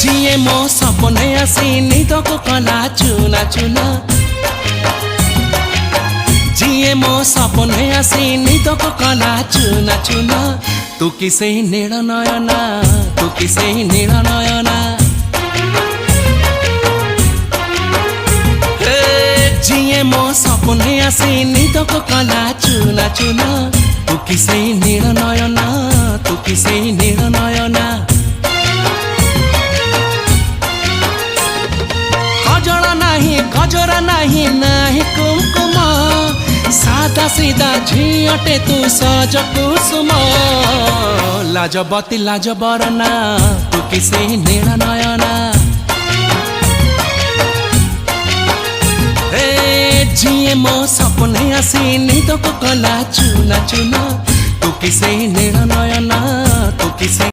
जिए मो सपने आसी निदको कला चुना चुना जिए मो सपने आसी निदको कला चुना चुना तू किसे नील नयना तू किसे नील नयना जिए मो सपने आसी निदको कला चुना चुना तू किसे नील नयना तू किसे नील नयना गजरा नहीं नहीं कुमकुम सादा सीधा झियटे तू सज कुसुम लाजबती लाज बरना तू किसे नील नयना जिए मो सपने आसी निदको कला चुना चुना तू किसे नील नयना तू किसे